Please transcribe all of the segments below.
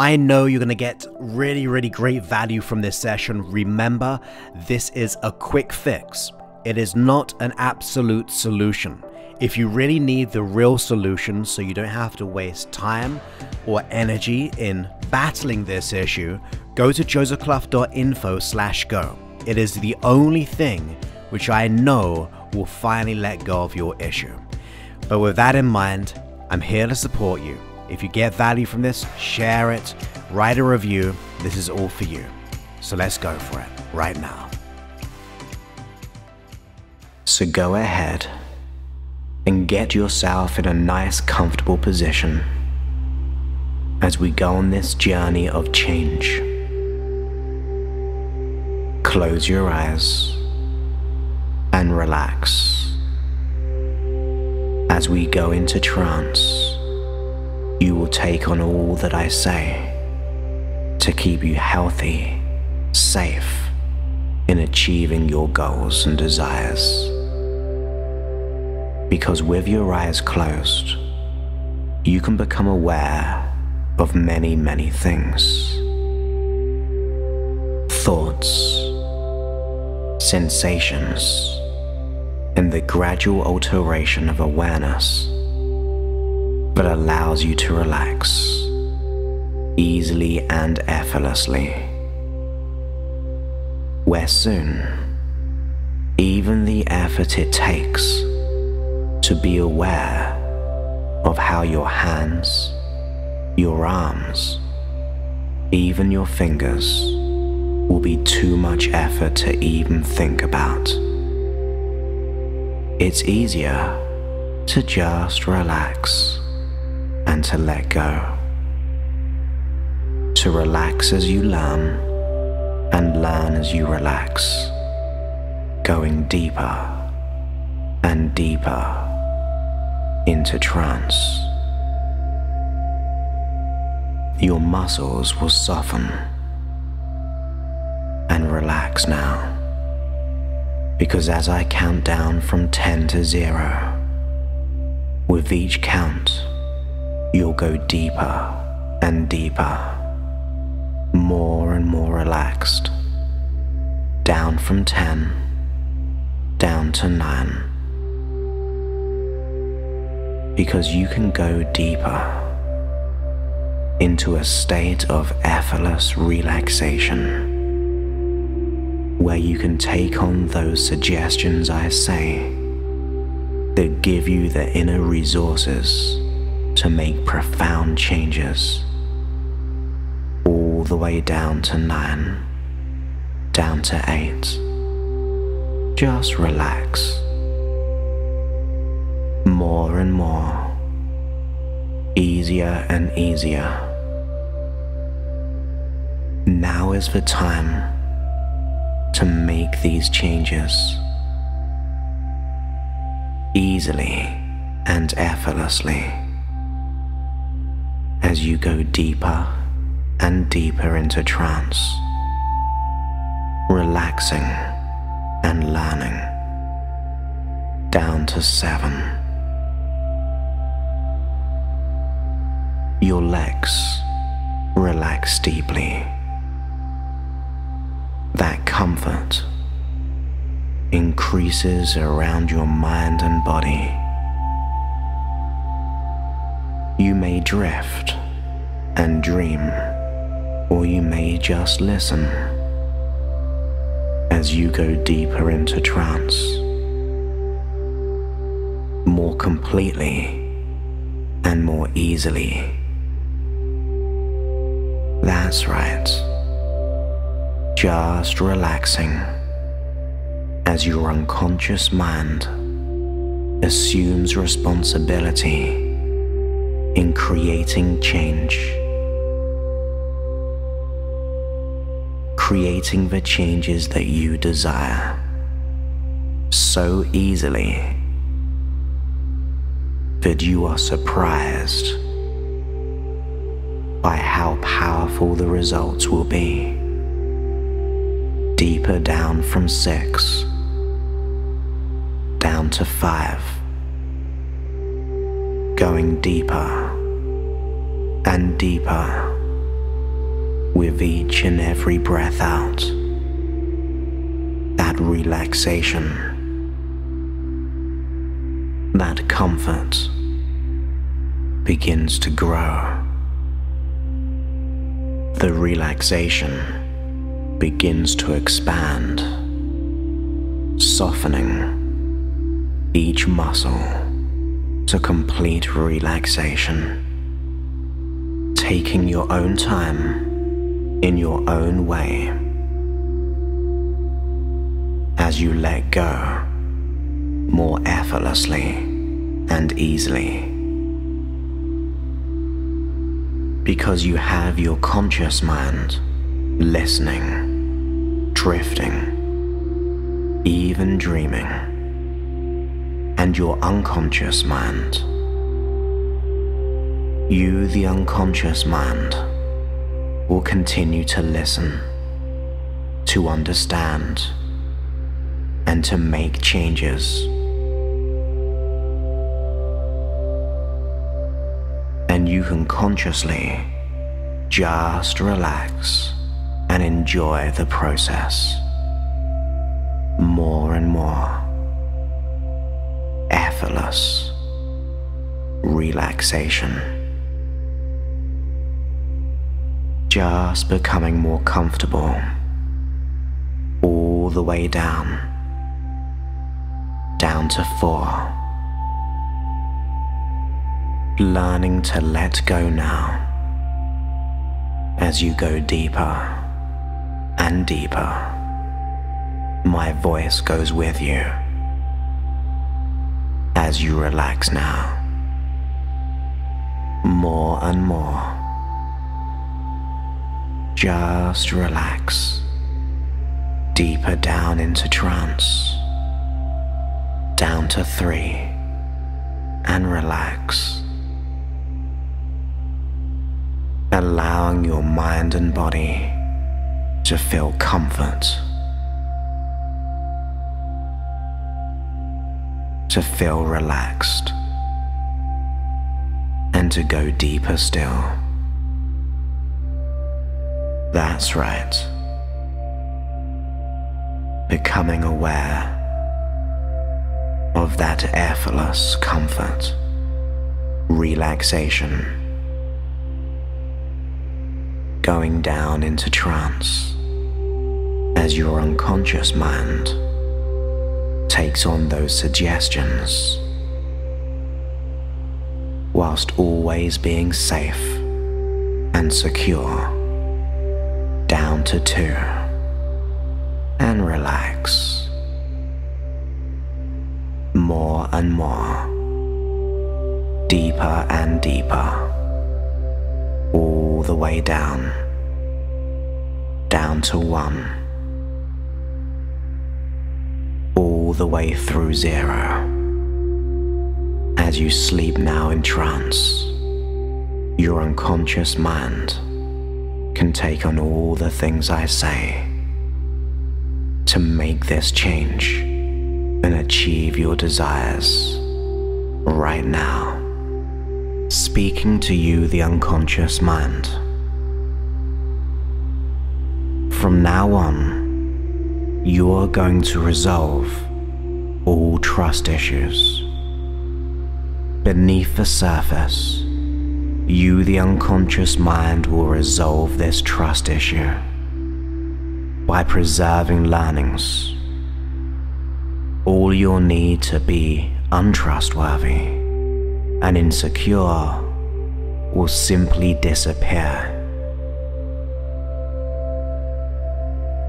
I know you're going to get really great value from this session. Remember, this is a quick fix. It is not an absolute solution. If you really need the real solution so you don't have to waste time or energy in battling this issue, go to josephclough.info/go. It is the only thing which I know will finally let go of your issue. But with that in mind, I'm here to support you. If you get value from this, share it, write a review. This is all for you. So let's go for it right now. So go ahead and get yourself in a nice, comfortable position as we go on this journey of change. Close your eyes and relax. As we go into trance, you will take on all that I say to keep you healthy, safe in achieving your goals and desires. Because with your eyes closed, you can become aware of many things. Thoughts, sensations, and the gradual alteration of awareness that allows you to relax easily and effortlessly. Where soon, even the effort it takes to be aware of how your hands, your arms, even your fingers will be too much effort to even think about. It's easier to just relax and to let go. To relax as you learn and learn as you relax, going deeper and deeper into trance. Your muscles will soften and relax now, because as I count down from 10 to 0, with each count, you'll go deeper and deeper, more and more relaxed, down from 10, down to 9. Because you can go deeper into a state of effortless relaxation, where you can take on those suggestions I say that give you the inner resources to make profound changes, all the way down to 9, down to 8. Just relax. More and more, easier and easier. Now is the time to make these changes easily and effortlessly as you go deeper and deeper into trance, relaxing and learning, down to 7. Your legs relax deeply. That comfort increases around your mind and body. You may drift and dream, or you may just listen as you go deeper into trance, more completely and more easily. That's right. Just relaxing as your unconscious mind assumes responsibility in creating change, creating the changes that you desire so easily that you are surprised by how powerful the results will be. Deeper down from 6, down to 5, going deeper and deeper with each and every breath out. That relaxation, that comfort begins to grow. The relaxation begins to expand, softening each muscle to complete relaxation, taking your own time in your own way as you let go more effortlessly and easily, because you have your conscious mind listening, drifting, even dreaming, and your unconscious mind. You, the unconscious mind, will continue to listen, to understand, and to make changes. And you can consciously just relax and enjoy the process more and more. Effortless relaxation. Just becoming more comfortable all the way down to 4. Learning to let go now as you go deeper and deeper. My voice goes with you as you relax now, more and more. Just relax deeper down into trance, down to 3, and relax, allowing your mind and body to feel comfort, to feel relaxed, and to go deeper still. That's right. Becoming aware of that effortless comfort, relaxation, going down into trance as your unconscious mind takes on those suggestions, whilst always being safe and secure. Down to 2, and relax more and more, deeper and deeper, all the way down to 1, all the way through 0. As you sleep now in trance, your unconscious mind can take on all the things I say to make this change and achieve your desires right now. Speaking to you, the unconscious mind. From now on, you are going to resolve all trust issues. Beneath the surface, you, the unconscious mind, will resolve this trust issue by preserving learnings. All you'll need to be untrustworthy and insecure will simply disappear.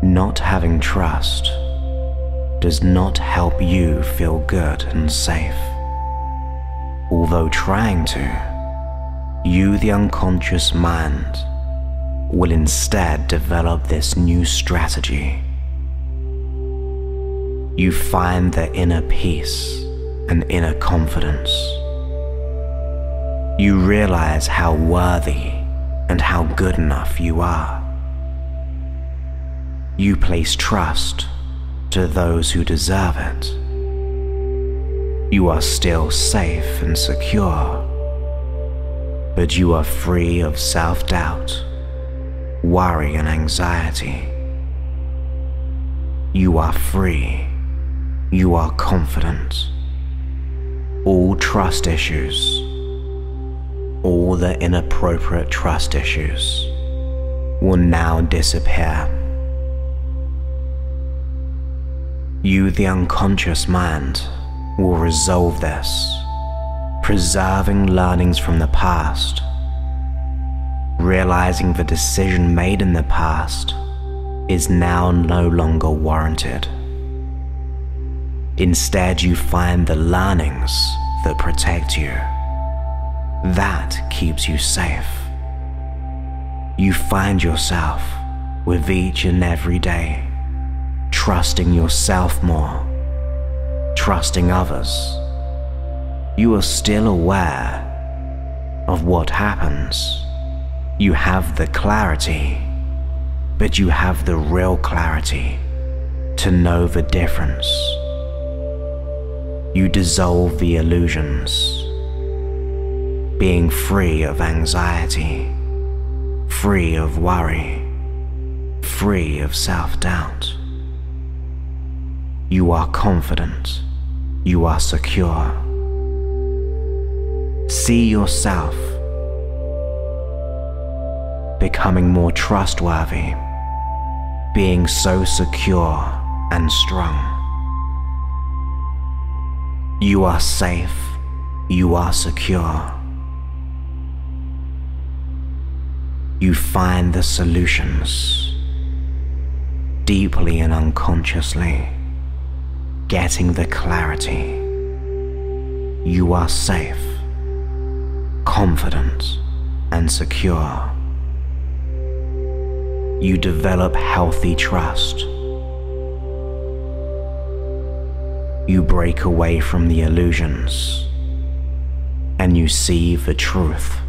Not having trust does not help you feel good and safe. Although trying to, you, the unconscious mind, will instead develop this new strategy. You find the inner peace and inner confidence. You realize how worthy and how good enough you are. You place trust to those who deserve it. You are still safe and secure, but you are free of self-doubt, worry and anxiety. You are free. You are confident. All trust issues, all the inappropriate trust issues will now disappear. You, the unconscious mind, will resolve this, preserving learnings from the past, realizing the decision made in the past is now no longer warranted. Instead, you find the learnings that protect you. That keeps you safe. You find yourself with each and every day trusting yourself more, trusting others. You are still aware of what happens. You have the clarity, but you have the real clarity to know the difference. You dissolve the illusions, being free of anxiety, free of worry, free of self-doubt. You are confident. You are secure. See yourself becoming more trustworthy, being so secure and strong. You are safe. You are secure. You find the solutions deeply and unconsciously, getting the clarity. You are safe, confident, and secure. You develop healthy trust. You break away from the illusions, and you see the truth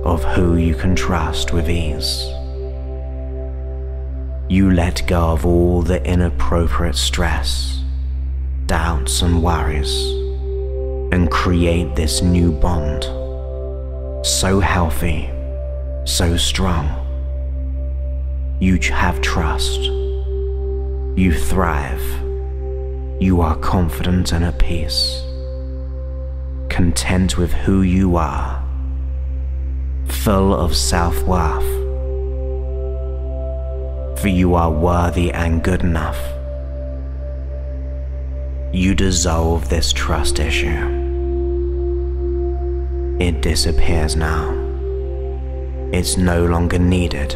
of who you can trust with ease. You let go of all the inappropriate stress, doubts, and worries, and create this new bond, so healthy, so strong. You have trust. You thrive. You are confident and at peace, content with who you are, full of self-worth, for you are worthy and good enough. You dissolve this trust issue. It disappears now. It's no longer needed.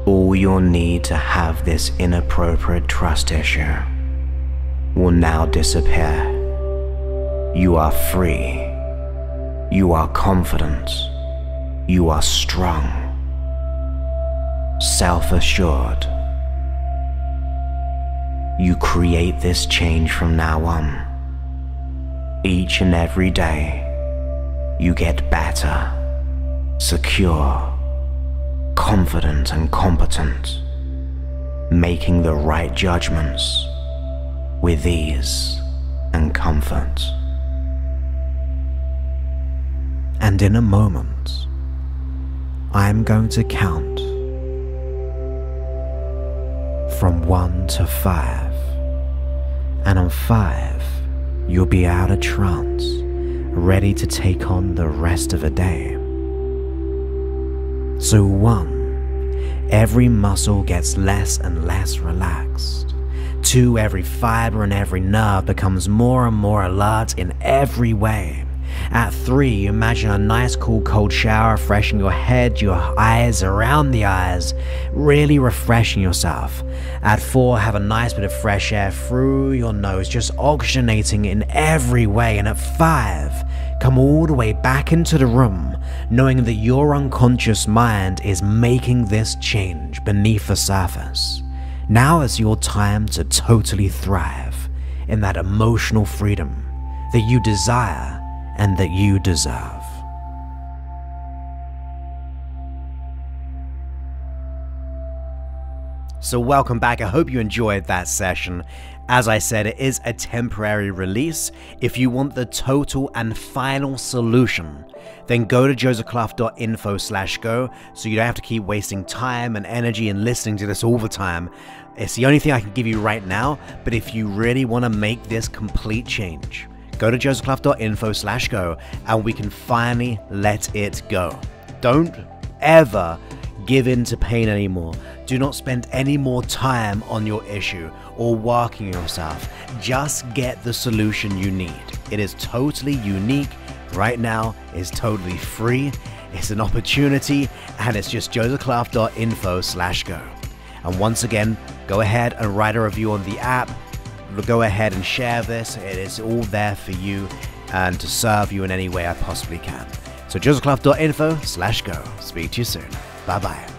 All you'll need to have this inappropriate trust issue will now disappear. You are free. You are confident. You are strong, self-assured. You create this change from now on. Each and every day, you get better, secure, confident and competent, making the right judgments with ease and comfort. And in a moment, I am going to count from 1 to 5, and on 5, you'll be out of trance, ready to take on the rest of the day. So 1, every muscle gets less and less relaxed. 2, every fiber and every nerve becomes more and more alert in every way. At 3, imagine a nice cool cold shower refreshing your head, your eyes, around the eyes, really refreshing yourself. At 4, have a nice bit of fresh air through your nose, just oxygenating in every way. And at 5, come all the way back into the room, knowing that your unconscious mind is making this change beneath the surface. Now is your time to totally thrive in that emotional freedom that you desire and that you deserve. So welcome back. I hope you enjoyed that session. As I said, it is a temporary release. If you want the total and final solution, then go to josephclough.info/go so you don't have to keep wasting time and energy and listening to this all the time. It's the only thing I can give you right now, but if you really want to make this complete change, go to josephclough.info/go and we can finally let it go. Don't ever give in to pain anymore. Do not spend any more time on your issue or working yourself. Just get the solution you need. It is totally unique right now. It's totally free. It's an opportunity, and it's just josephclough.info/go. And once again, go ahead and write a review on the app. Go ahead and share this. It is all there for you and to serve you in any way I possibly can. So josephclough.info/go. Speak to you soon. Bye-bye.